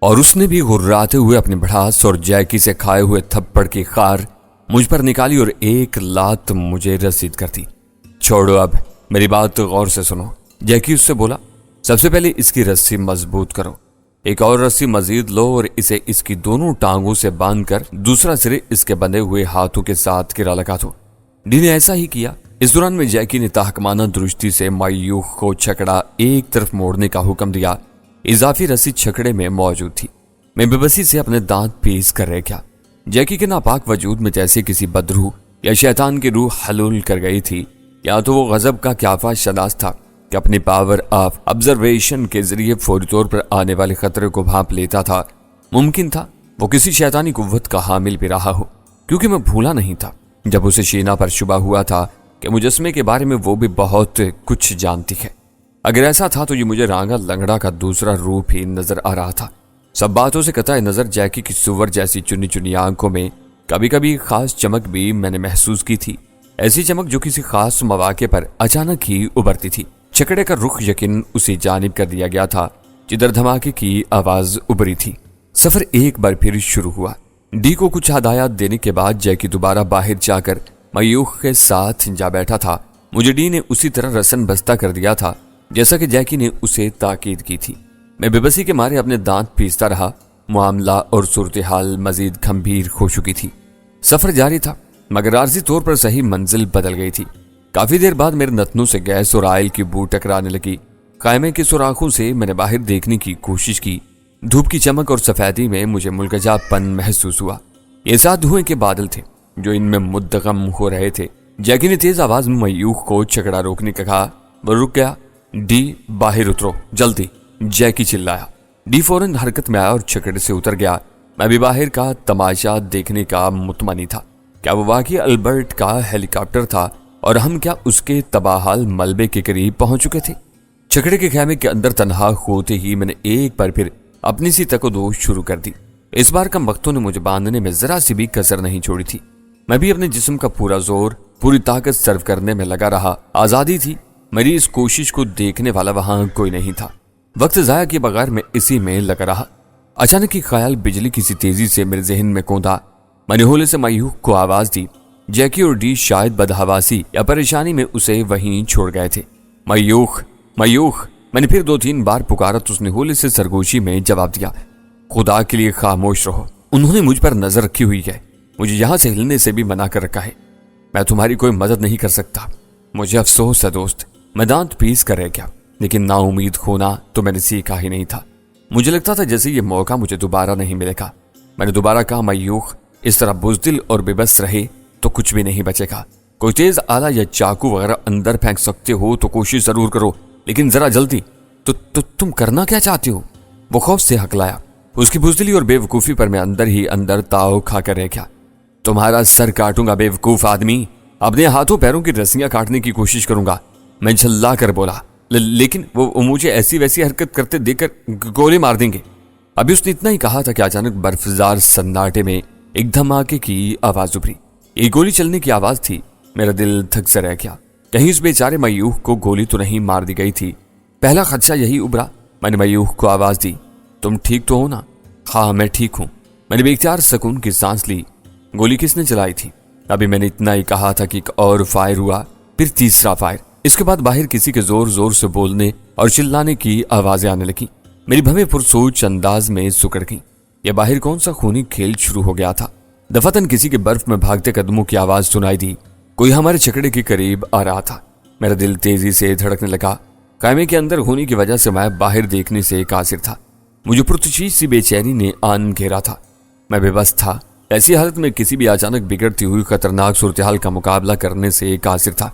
اور اس نے بھی غراتے ہوئے اپنے بڑھاس اور جیکی سے کھائے ہوئے تھپڑ کی خار مجھ پر نکالی اور ایک لات مجھے رسید کر دی۔ چھوڑو، اب میری بات غور سے سنو، جیکی اس سے بولا۔ سب سے پہلے اس کی رسی مضبوط کرو، ایک اور رسی مزید لو اور اسے اس کی دونوں ٹانگوں سے باندھ کر دوسرا سرے اس کے بندھے ہوئے ہاتھوں کے ساتھ گرا لگا دو۔ ڈی نے ایسا ہی کیا۔ اس دوران میں جیکی نے تحکمانہ درستی سے مایوخ کو چھکڑا ایک طرف موڑنے کا حکم دیا۔ اضافی رسی چھکڑے میں موجود تھی۔ میں بے بسی سے اپنے دانت پیس کر رہ گیا۔ جیکی کے ناپاک وجود میں جیسے کسی بدروح یا شیطان کی روح حلول کر گئی تھی، یا تو وہ غضب کا کیافہ شناس تھا کہ اپنی پاور آف آبزرویشن کے ذریعے فوری طور پر آنے والے خطرے کو بھانپ لیتا تھا۔ ممکن تھا وہ کسی شیطانی قوت کا حامل بھی رہا ہو، کیونکہ میں بھولا نہیں تھا جب اسے شینا پر شبہ ہوا تھا کہ مجسمے کے بارے میں وہ بھی بہت کچھ جانتی ہے۔ اگر ایسا تھا تو یہ مجھے رانگا لنگڑا کا دوسرا روپ ہی نظر آ رہا تھا۔ سب باتوں سے قطع نظر جیکی کی سور جیسی چنی چنی آنکھوں میں کبھی کبھی خاص چمک بھی میں نے محسوس کی تھی، ایسی چمک جو کسی خاص مواقع پر اچانک ہی ابھرتی تھی۔ چھکڑے کا رخ یقین اسی جانب کر دیا گیا تھا جدھر دھماکے کی آواز ابھری تھی۔ سفر ایک بار پھر شروع ہوا۔ ڈی کو کچھ ہدایات دینے کے بعد جیکی دوبارہ باہر جا کر میوخ کے ساتھ جا بیٹھا تھا۔ مجھے ڈی نے اسی طرح رسن بستہ کر دیا تھا جیسا کہ جیکی نے اسے تاکید کی تھی۔ میں بے بسی کے مارے اپنے دانت پیستا رہا۔ معاملہ اور صورتحال مزید گھمبیر ہو چکی تھی۔ سفر جاری تھا مگر عارضی طور پر صحیح منزل بدل گئی تھی۔ کافی دیر بعد میرے نتنوں سے گیس اور آئل کی بو ٹکرانے لگی۔ خیمے کے سوراخوں سے میں نے باہر دیکھنے کی کوشش کی۔ دھوپ کی چمک اور سفیدی میں مجھے ملکجا پن محسوس ہوا۔ یہ سات دھوئیں کے بادل تھے جو ان میں مدغم ہو رہے تھے۔ جیکی نے تیز آواز میں میوخ کو چھکڑا روکنے کا کہا۔ وہ رک گیا۔ ڈی باہر اترو جلدی، جیکی چلایا۔ ڈی فوراً حرکت میں آیا اور چھکڑے سے اتر گیا۔ میں بھی باہر کا تماشا دیکھنے کا مطمئن تھا۔ کیا وہ واقعی البرٹ کا ہیلی کاپٹر تھا اور ہم کیا اس کے تباہال ملبے کے قریب پہنچ چکے تھے؟ چھکڑے کے خیمے کے اندر تنہا ہوتے ہی میں نے ایک بار پھر اپنی سی تکودوش شروع کر دی۔ اس بار کم وقتوں نے مجھے باندھنے میں ذرا سی بھی کسر نہیں چھوڑی تھی۔ میں بھی اپنے جسم کا پورا زور، پوری طاقت صرف کرنے میں لگا رہا۔ آزادی تھی۔ میری اس کوشش کو دیکھنے والا وہاں کوئی نہیں تھا۔ وقت ضائع کیے بغیر میں اسی میں لگا رہا۔ اچانک ایک خیال بجلی کسی تیزی سے میرے ذہن میں کوندا۔ میں نے ہولے سے میوخ کو آواز دی۔ جیکی اور ڈی شاید بدحواسی یا پریشانی میں اسے وہیں چھوڑ گئے تھے۔ میوخ، میوخ، میں نے پھر 2-3 بار پکارا تو اس نے ہولے سے سرگوشی میں جواب دیا۔ خدا کے لیے خاموش رہو، انہوں نے مجھ پر نظر رکھی ہوئی ہے۔ مجھے یہاں سے ہلنے سے بھی منع کر رکھا ہے۔ میں تمہاری کوئی مدد نہیں کر سکتا۔ مجھے افسوس ہے دوست۔ میں دانت پیس کر رہ گیا، لیکن نا امید ہونا تو میں نے سیکھا ہی نہیں تھا۔ مجھے لگتا تھا جیسے یہ موقع مجھے دوبارہ نہیں ملے گا۔ میں نے دوبارہ کہا، میوخ، اس طرح بزدل اور بے بس رہے تو کچھ بھی نہیں بچے گا۔ کوئی تیز آلہ یا چاقو وغیرہ اندر پھینک سکتے ہو تو کوشش ضرور کرو، لیکن ذرا جلدی۔ تو تم کرنا کیا چاہتے ہو؟ وہ خوف سے ہکلایا۔ اس کی بزدلی اور بے وقوفی پر میں اندر ہی اندر تاؤ کھا کر رہ گیا۔ تمہارا سر کاٹوں گا بے وقوف آدمی۔ اپنے ہاتھوں پیروں کی رسیاں کاٹنے کی کوشش کروں گا، میں جھلا کر بولا۔ لیکن وہ مجھے ایسی ویسی حرکت کرتے دیکھ کر گولی مار دیں گے۔ ابھی اس نے اتنا ہی کہا تھا کہ اچانک برفزار سناٹے میں ایک دھماکے کی آواز ابھری۔ یہ گولی چلنے کی آواز تھی۔ میرا دل دھک سے رہ گیا، کہیں اس بیچارے میوخ کو گولی تو نہیں مار دی گئی تھی۔ پہلا خدشہ یہی ابھرا۔ میں نے میوخ کو آواز دی، تم ٹھیک تو ہو نا؟ ہاں میں ٹھیک ہوں۔ میں نے بے اختیار سکون کی سانس لی۔ گولی کس نے چلائی تھی؟ ابھی میں نے اتنا ہی کہا تھا کہ ایک اور فائر ہوا، پھر تیسرا فائر۔ اس کے بعد باہر کسی کے زور زور سے بولنے اور چلانے کی آوازیں آنے لگیں۔ میری بھویں پرسوچ انداز میں سکڑ گئیں۔ یہ باہر کون سا خونی کھیل شروع ہو گیا تھا؟ دفعتاً کسی کے برف میں بھاگتے قدموں کی آواز سنائی دی۔ کوئی ہمارے چھکڑے کے قریب آ رہا تھا۔ میرا دل تیزی سے دھڑکنے لگا۔ خیمے کے اندر ہونے کی وجہ سے میں باہر دیکھنے سے قاصر تھا۔ مجھے پرتشیش سی بے چینی نے آن گھیرا تھا۔ میں بے بس تھا۔ ایسی حالت میں کسی بھی اچانک بگڑتی ہوئی خطرناک صورتحال کا مقابلہ کرنے سے قاصر تھا۔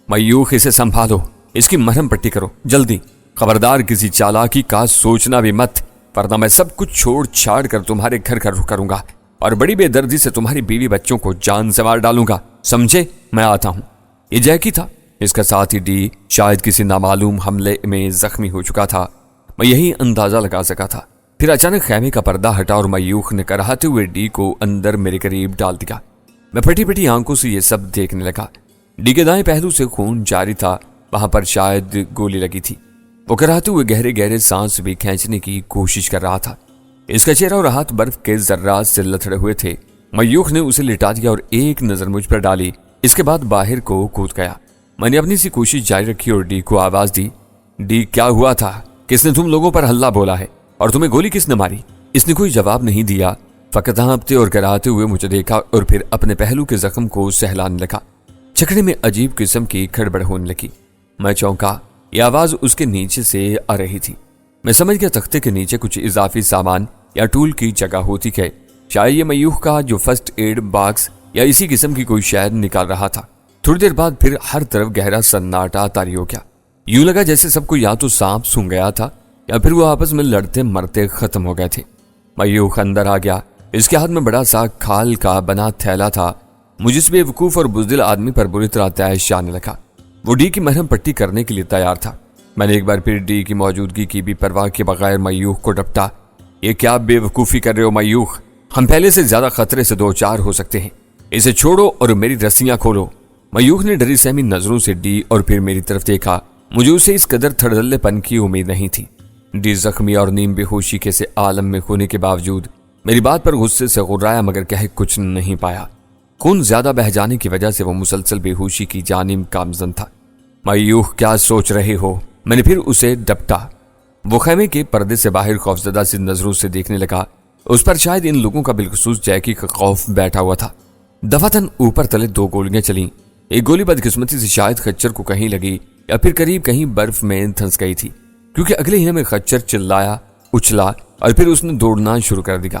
میوخ، اسے سنبھالو، اس کی مرہم پٹی کرو جلدی۔ خبردار کسی چالاکی کا سوچنا بھی مت، ورنہ میں سب کچھ چھوڑ چھاڑ کر تمہارے گھر کا رخ کروں گا اور بڑی بے دردی سے تمہاری بیوی بچوں کو جان سے مار ڈالوں گا، سمجھے؟ میں آتا ہوں۔ یہ جیکی تھا۔ اس کا ساتھی ڈی شاید کسی نامعلوم حملے میں زخمی ہو چکا تھا۔ میں یہی اندازہ لگا سکا تھا۔ پھر اچانک خیمے کا پردہ ہٹا اور میوخ نے کراہتے ہوئے ڈی کو اندر میرے قریب ڈال دیا۔ میں پھٹی پھٹی آنکھوں سے یہ سب دیکھنے لگا۔ ڈی کے دائیں پہلو سے خون جاری تھا، وہاں پر شاید گولی لگی تھی۔ وہ کراہتے ہوئے گہرے گہرے سانس بھی کھینچنے کی کوشش کر رہا تھا۔ اس کا چہرہ اور ہاتھ برف کے ذرات سے لتڑے ہوئے تھے۔ میوخ نے اسے لٹا دیا اور ایک نظر مجھ پر ڈالی، اس کے بعد باہر کو کود گیا۔ میں نے اپنی سی کوشش جاری رکھی اور ڈی کو آواز دی، ڈی کیا ہوا تھا؟ کس نے تم لوگوں پر حملہ بولا ہے اور تمہیں گولی کس نے ماری؟ اس نے کوئی جواب نہیں دیا، فقط ہانپتے اور گراتے ہوئے مجھے دیکھا اور پھر اپنے پہلو کے زخم کو سہلانے لگا۔ چھکڑے میں عجیب قسم کی کھڑبڑ ہونے لگی۔ میں چونکا، یہ آواز اس کے نیچے سے آ رہی تھی۔ میں سمجھ گیا تختے کے نیچے کچھ اضافی سامان یا ٹول کی جگہ ہوتی ہے، شاید یہ میوخ کا جو فرسٹ ایڈ باکس یا اسی قسم کی کوئی شاید نکال رہا تھا۔ تھوڑی دیر بعد پھر ہر طرف گہرا سناٹا طاری ہو گیا۔ یوں لگا جیسے سب کو یا تو سانپ سونگ گیا تھا یا پھر وہ آپس میں لڑتے مرتے ختم ہو گئے تھے۔ میوخ اندر آ گیا، اس کے ہاتھ میں بڑا سا کھال کا بنا تھیلا تھا۔ مجھے اس بے وقوف اور بزدل آدمی پر بری طرح تیش آنے لگا۔ وہ ڈی کی مرہم پٹی کرنے کے لیے تیار تھا۔ میں نے ایک بار پھر ڈی کی موجودگی کی بھی پرواہ کے بغیر میوخ کو ڈپٹا۔ یہ کیا بے وقوفی کر رہے ہو میوخ؟ ہم پہلے سے زیادہ خطرے سے دو چار ہو سکتے ہیں، اسے چھوڑو اور میری رسیاں کھولو۔ میوخ نے ڈری سہمی نظروں سے ڈی اور پھر میری طرف دیکھا۔ مجھے اسے اس قدر تھڑدلے پن کی امید نہیں تھی۔ ڈی زخمی اور نیم بے ہوشی کے سے عالم میں ہونے کے باوجود میری بات پر غصے سے غرایا مگر کہہ کچھ نہیں پایا۔ خون زیادہ بہہ جانے کی وجہ سے وہ مسلسل بے ہوشی کی جانب گامزن تھا۔ میوخ کیا سوچ رہے ہو؟ میں نے پھر اسے ڈپٹا۔ وہ خیمے کے پردے سے باہر خوفزدہ سی نظروں سے دیکھنے لگا۔ اس پر شاید ان لوگوں کا بالخصوص جیکی کا خوف بیٹھا ہوا تھا۔ دفعتاً اوپر تلے دو گولیاں چلیں۔ ایک گولی بدقسمتی سے شاید خچر کو کہیں لگی یا پھر قریب کہیں برف میں دھنس گئی تھی، کیونکہ اگلے ہی میں خچر چلایا، اچھلا اور پھر اس نے دوڑنا شروع کر دیا۔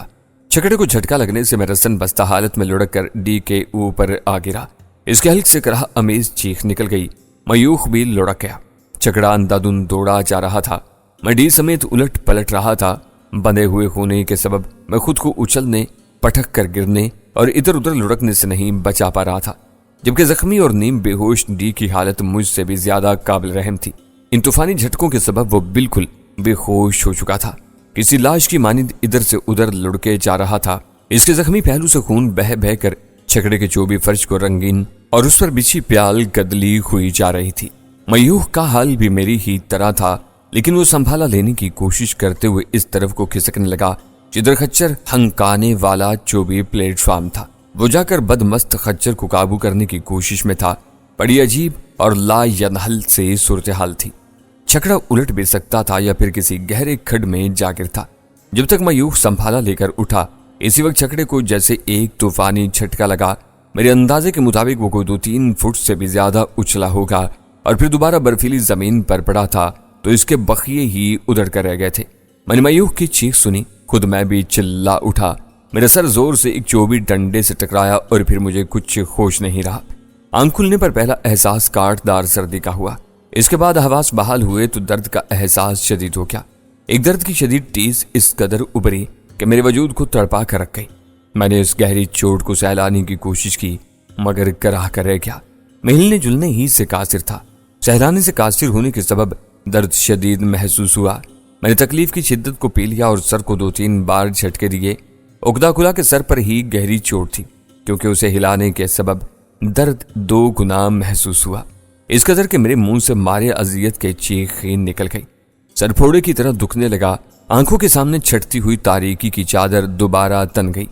چھکڑے کو جھٹکا لگنے سے میں رسن بستہ حالت میں لڑک کر ڈی کے اوپر آ گرا۔ اس کے حلق سے کرہ امیز چیخ نکل گئی۔ میوخ بھی لڑک گیا۔ چھکڑا اندھادھند دوڑا جا رہا تھا۔ میں ڈی سمیت الٹ پلٹ رہا تھا۔ بندے ہوئے ہونے کے سبب میں خود کو اچھلنے، پٹک کر گرنے اور ادھر ادھر لڑکنے سے نہیں بچا پا رہا تھا، جبکہ زخمی اور نیم بے ہوش ڈی کی حالت مجھ سے بھی زیادہ قابل رحم تھی۔ ان طوفانی جھٹکوں کے سبب وہ بالکل بے ہوش ہو چکا تھا، کسی لاش کی مانند ادھر سے ادھر لڑکے جا رہا تھا۔ اس کے زخمی پہلو سے خون بہہ بہہ کر چھکڑے کے چوبی فرش کو رنگین اور اس پر بچھی پیال گدلی ہوئی جا رہی تھی۔ میوخ کا حال بھی میری ہی طرح تھا، لیکن وہ سنبھالا لینے کی کوشش کرتے ہوئے اس طرف کو کھسکنے لگا جدھر خچر ہنکانے والا چوبی پلیٹ فارم تھا۔ وہ جا کر بدمست خچر کو قابو کرنے کی کوشش میں تھا۔ بڑی عجیب اور لا ینحل سے صورتحال تھی۔ چھکڑا الٹ بھی سکتا تھا یا پھر کسی گہرے کھڈ میں جا گر تھا۔ جب تک میوخ سنبھالا لے کر اٹھا، اسی وقت چھکڑے کو جیسے ایک طوفانی جھٹکا لگا۔ میرے اندازے کے مطابق وہ کوئی 2-3 فٹ سے بھی زیادہ اچھلا ہوگا اور پھر دوبارہ برفیلی زمین پر پڑا تھا تو اس کے بخیے ہی ادھر کر رہ گئے تھے۔ میں نے میوخ کی چیخ سنی، خود میں بھی چلا اٹھا۔ میرا سر زور سے ایک چوبی ڈنڈے سے ٹکرایا اور پھر مجھے کچھ ہوش نہیں رہا۔ آنکھ کھلنے پر پہلا احساس کاٹ دار سردی کا ہوا۔ اس کے بعد حواس بحال ہوئے تو درد کا احساس شدید ہو گیا۔ ایک درد کی شدید ٹیز اس قدر ابری کہ میرے وجود کو تڑپا کر رکھ گئی۔ میں نے اس گہری چوٹ کو سہلانے کی کوشش کی مگر کراہ کر رہ گیا۔ میں ہلنے جلنے ہی سے قاصر تھا۔ سہلانے سے قاصر ہونے کے سبب درد شدید محسوس ہوا۔ میں نے تکلیف کی شدت کو پی لیا اور سر کو 2-3 بار جھٹکے دیے۔ اگدا کلا کے سر پر ہی گہری چوٹ تھی، کیونکہ اسے ہلانے کے سبب درد 2 گنا محسوس ہوا، اس قدر کہ میرے منہ سے مارے اذیت کے چیخیں نکل گئی۔ سر پھوڑے کی طرح دکھنے لگا۔ آنکھوں کے سامنے چھٹتی ہوئی تاریکی کی چادر دوبارہ تن گئی۔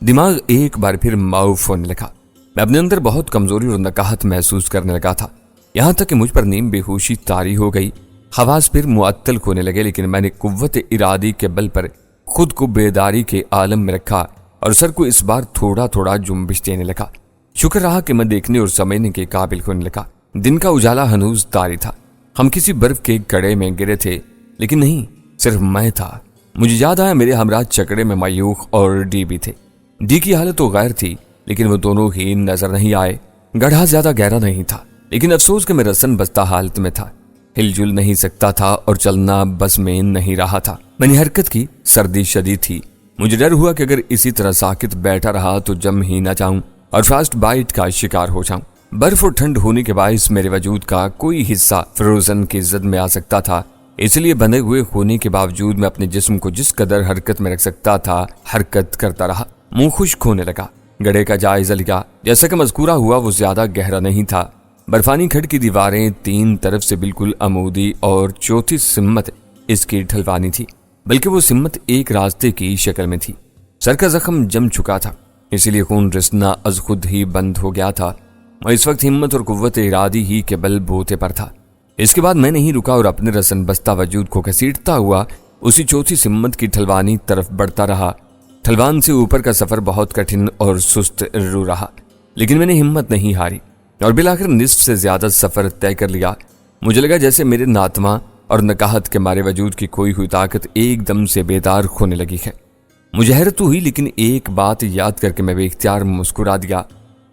دماغ ایک بار پھر معاف ہونے لگا۔ میں اپنے اندر بہت کمزوری اور نکاہت محسوس کرنے لگا تھا، یہاں تک کہ مجھ پر نیم بے ہوشی طاری ہو گئی۔ حواس پھر معطل ہونے لگے، لیکن میں نے قوت ارادی کے بل پر خود کو بیداری کے عالم میں رکھا اور سر کو اس بار تھوڑا تھوڑا جنبش دینے لگا۔ شکر رہا کہ میں دیکھنے اور سمجھنے کے قابل ہونے لگا۔ دن کا اجالا ہنوز طاری تھا۔ ہم کسی برف کے گڑھے میں گرے تھے، لیکن نہیں، صرف میں تھا۔ مجھے یاد آیا میرے ہمراہ چکڑے میں میوخ اور ڈی بھی تھے۔ ڈی کی حالت تو غیر تھی، لیکن وہ دونوں ہی نظر نہیں آئے۔ گڑھا زیادہ گہرا نہیں تھا، لیکن افسوس کہ میں رسن بستہ حالت میں تھا، ہل جل نہیں سکتا تھا اور چلنا بس میں نہیں رہا تھا۔ میں نے حرکت کی، سردی شدید تھی۔ مجھے ڈر ہوا کہ اگر اسی طرح ساکت بیٹھا رہا تو جم ہی نہ جاؤں اور فراسٹ بائٹ کا شکار ہو جاؤں۔ برف اور ٹھنڈ ہونے کے باعث میرے وجود کا کوئی حصہ فروزن کی زد میں آ سکتا تھا، اس لیے بندھے ہوئے ہونے کے باوجود میں اپنے جسم کو جس قدر حرکت میں رکھ سکتا تھا حرکت کرتا رہا۔ منہ خشک ہونے لگا۔ گڑھے کا جائزہ لیا۔ جیسا کہ مذکورہ ہوا وہ زیادہ گہرا نہیں تھا۔ برفانی کھڈ کی دیواریں 3 طرف سے بالکل عمودی اور چوتھی سمت اس کی ڈھلوانی تھی۔ بلکہ وہ سمت ایک راستے کی شکل میں تھی۔ سر کا زخم جم چکا تھا، اسی لیے خون رسنا از خود ہی بند ہو گیا تھا۔ میں اس وقت ہمت اور قوت ارادی ہی کے بل بوتے پر تھا۔ اس کے بعد میں نہیں رکا اور اپنے رسن بستہ وجود کو گھسیٹتا ہوا اسی چوتھی سمت کی ٹھلوانی طرف بڑھتا رہا۔ ٹھلوان سے اوپر کا سفر بہت کٹھن اور سست رو رہا، لیکن میں نے ہمت نہیں ہاری اور بالآخر نصف سے زیادہ سفر طے کر لیا۔ مجھے لگا جیسے میرے ناتما اور نکاہت کے مارے وجود کی کوئی ہوئی طاقت ایک دم سے بیدار ہونے لگی ہے۔ مجھے حیرت ہوئی، لیکن ایک بات یاد کر کے میں بے اختیار مسکرا دیا۔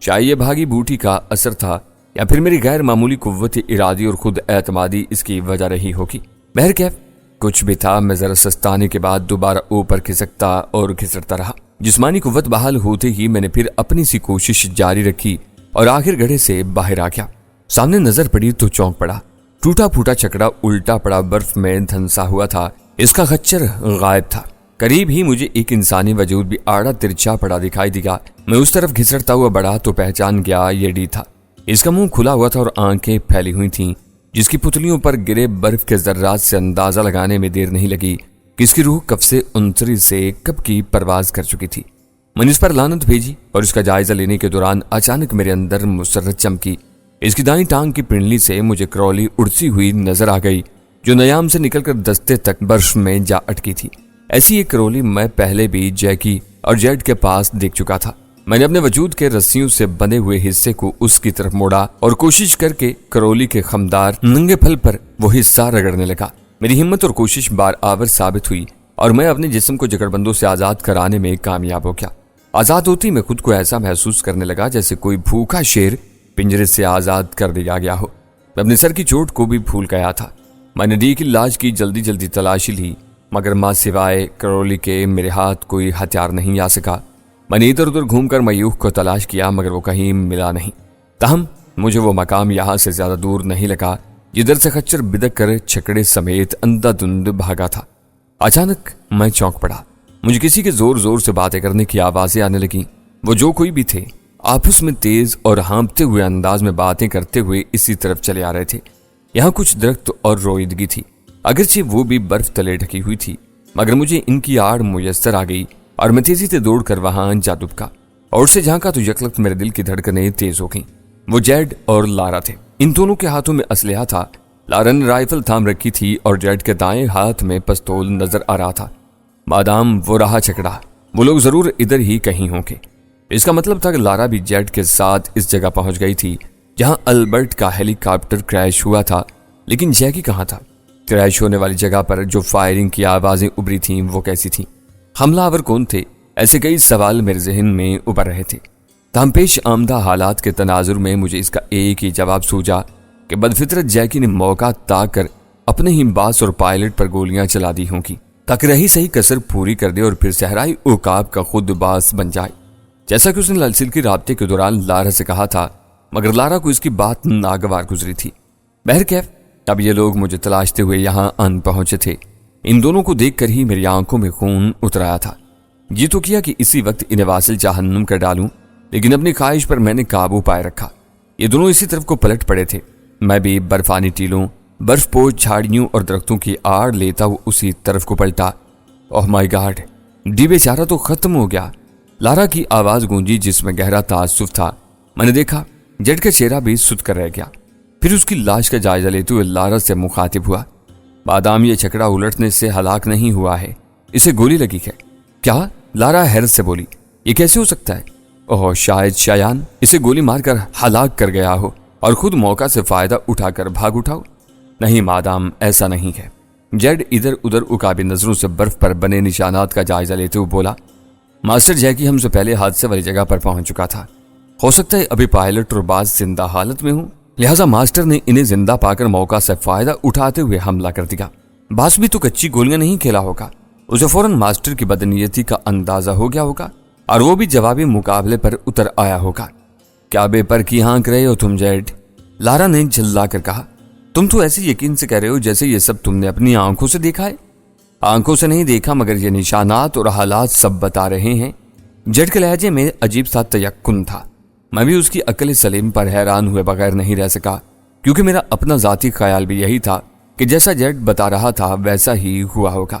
شاید یہ بھاگی بوٹی کا اثر تھا یا پھر میری غیر معمولی قوت ارادی اور خود اعتمادی اس کی وجہ رہی ہوگی۔ بہرکیف کچھ بھی تھا، میں ذرا سستانے کے بعد دوبارہ اوپر کھسکتا اور کھسکتا رہا۔ جسمانی قوت بحال ہوتے ہی میں نے پھر اپنی سی کوشش جاری رکھی اور آخر گڑھے سے باہر آ گیا۔ سامنے نظر پڑی تو چونک پڑا۔ ٹوٹا پھوٹا چکڑا الٹا پڑا برف میں دھنسا ہوا تھا، اس کا خچر غائب تھا۔ قریب ہی مجھے ایک انسانی وجود بھی آڑا ترچھا پڑا دکھائی دیا۔ میں اس طرف گھسڑتا ہوا بڑھا تو پہچان گیا یہ ڈی تھا۔ اس کا منہ کھلا ہوا تھا اور آنکھیں پھیلی ہوئی تھیں، جس کی پتلیوں پر گرے برف کے ذرات سے اندازہ لگانے میں دیر نہیں لگی کہ اس کی روح کف سے انصری سے کب کی پرواز کر چکی تھی۔ میں نے اس پر لعنت بھیجی اور اس کا جائزہ لینے کے دوران اچانک میرے اندر مسرت چمکی۔ اس کی دائیں ٹانگ کی پنڈلی سے مجھے کرولی اڑتی ہوئی نظر آ گئی جو نیام سے نکل کر دستے تک برف میں جا اٹکی تھی۔ ایسی ایک کرولی میں پہلے بھی جیکی اور جیڈ کے پاس دیکھ چکا تھا۔ میں نے اپنے وجود کے رسیوں سے بندھے ہوئے حصے کو اس کی طرف موڑا اور کوشش کر کے کرولی کے خمدار ننگے پھل پر وہ حصہ رگڑنے لگا۔ میری ہمت اور کوشش بار آور ثابت ہوئی اور میں اپنے جسم کو جگڑبندوں سے آزاد کرانے میں کامیاب ہو گیا۔ آزاد ہوتی میں خود کو ایسا محسوس کرنے لگا جیسے کوئی بھوکا شیر پنجرے سے آزاد کر دیا گیا ہو۔ میں اپنے سر کی چوٹ کو بھی بھول گیا تھا۔ میں نے ڈی کی لاش کی جلدی جلدی تلاشی لی، مگر ماں سوائے کرولی کے میرے ہاتھ کوئی ہتھیار نہیں آ سکا۔ میں نے ادھر ادھر گھوم کر میوخ کو تلاش کیا، مگر وہ کہیں ملا نہیں۔ تاہم مجھے وہ مقام یہاں سے زیادہ دور نہیں لگا جدھر سے خچر بدک کر چھکڑے سمیت اندھا دھند بھاگا تھا۔ اچانک میں چونک پڑا۔ مجھے کسی کے زور زور سے باتیں کرنے کی آوازیں آنے لگیں۔ وہ جو کوئی بھی تھے آپس میں تیز اور ہانپتے ہوئے انداز میں باتیں کرتے ہوئے اسی طرف چلے آ رہے تھے۔ یہاں کچھ درخت اور رویدگی تھی، اگرچہ وہ بھی برف تلے ڈھکی ہوئی تھی، مگر مجھے ان کی آڑ میسر آ گئی اور میں تیزی سے دوڑ کر وہاں جا دبکا اور سے جھانکا تو یکلخت میرے دل کی دھڑکنیں تیز ہو گئیں۔ وہ جیڈ اور لارا تھے۔ ان دونوں کے ہاتھوں میں اسلحہ تھا۔ لارا نے رائفل تھام رکھی تھی اور جیڈ کے دائیں ہاتھ میں پستول نظر آ رہا تھا۔ بادام وہ رہا چکڑا، وہ لوگ ضرور ادھر ہی کہیں ہوں گے۔ اس کا مطلب تھا کہ لارا بھی جیڈ کے ساتھ اس جگہ پہنچ گئی تھی جہاں البرٹ کا ہیلی کاپٹر کریش ہوا تھا، لیکن جیکی کہاں تھا؟ کریش ہونے والی جگہ پر جو فائرنگ کی آوازیں ابری تھیں وہ کیسی تھیں؟ حملہ آور کون تھے؟ ایسے کئی سوال میرے ذہن میں ابھر رہے تھے۔ تاہم پیش آمدہ حالات کے تناظر میں مجھے اس کا ایک ہی جواب سوجا کہ بدفطرت جیکی نے موقع تاک کر اپنے ہی باس اور پائلٹ پر گولیاں چلا دی ہوں گی تاکہ رہی صحیح کسر پوری کر دے اور پھر صحرائی عقاب کا خود باس بن جائے، جیسا کہ اس نے للسل کی رابطے کے دوران لارا سے کہا تھا، مگر لارا کو اس کی بات ناگوار گزری تھی۔ بہرکیف اب یہ لوگ مجھے تلاشتے ہوئے یہاں آن پہنچے تھے۔ ان دونوں کو دیکھ کر ہی میری آنکھوں میں خون اتر آیا تھا۔ یہ تو کیا کہ اسی وقت انہیں واصل جہنم کر ڈالوں، لیکن اپنی خواہش پر میں نے قابو پائے رکھا۔ یہ دونوں اسی طرف کو پلٹ پڑے تھے۔ میں بھی برفانی ٹیلوں، برف پوش جھاڑیوں اور درختوں کی آڑ لیتا ہوا اسی طرف کو پلٹا۔ اوہ مائی گاڈ، ڈی بیچارہ تو ختم ہو گیا۔ لارا کی آواز گونجی جس میں گہرا تعصب تھا۔ میں نے دیکھا جیڈ کا چہرہ بھی سست کر رہ گیا۔ پھر اس کی لاش کا جائزہ لیتے ہوئے لارا سے مخاطب ہوا، بادام یہ چھکڑا الٹنے سے ہلاک نہیں ہوا ہے، اسے گولی لگی ہے۔ کیا؟ لارا حیرت سے بولی، یہ کیسے ہو سکتا ہے؟ اوہ شاید شایان اسے گولی مار کر ہلاک کر گیا ہو اور خود موقع سے فائدہ اٹھا کر بھاگ اٹھاؤ۔ نہیں مادام، ایسا نہیں ہے۔ جیڈ ادھر ادھر اکابی نظروں سے برف پر بنے نشانات کا جائزہ لیتے ہوئے بولا، ماسٹر جیکی ہم سے پہلے حادثے والی جگہ پر پہنچ چکا تھا۔ ہو سکتا ہے ابھی پائلٹ اور باز زندہ حالت میں ہوں، لہٰذا ماسٹر نے انہیں زندہ پا کر موقع سے فائدہ اٹھاتے ہوئے حملہ کر دیا۔ باس بھی تو کچی گولیاں نہیں کھیلا ہوگا، اسے فوراً ماسٹر کی بدنیتی کا اندازہ ہو گیا ہوگا اور وہ بھی جوابی مقابلے پر اتر آیا ہوگا۔ کیا بے پر کی ہانک رہے ہو تم جیڈ؟ لارا نے جھلا کر کہا، تم تو ایسے یقین سے کہہ رہے ہو جیسے یہ سب تم نے اپنی آنکھوں سے دیکھا ہے۔ آنکھوں سے نہیں دیکھا، مگر یہ نشانات اور حالات سب بتا رہے ہیں۔ جیڈ کے لہجے میں عجیب سا تیقن تھا۔ میں بھی اس کی عقل سلیم پر حیران ہوئے بغیر نہیں رہ سکا، کیونکہ میرا اپنا ذاتی خیال بھی یہی تھا کہ جیسا جیڈ بتا رہا تھا ویسا ہی ہوا ہوگا۔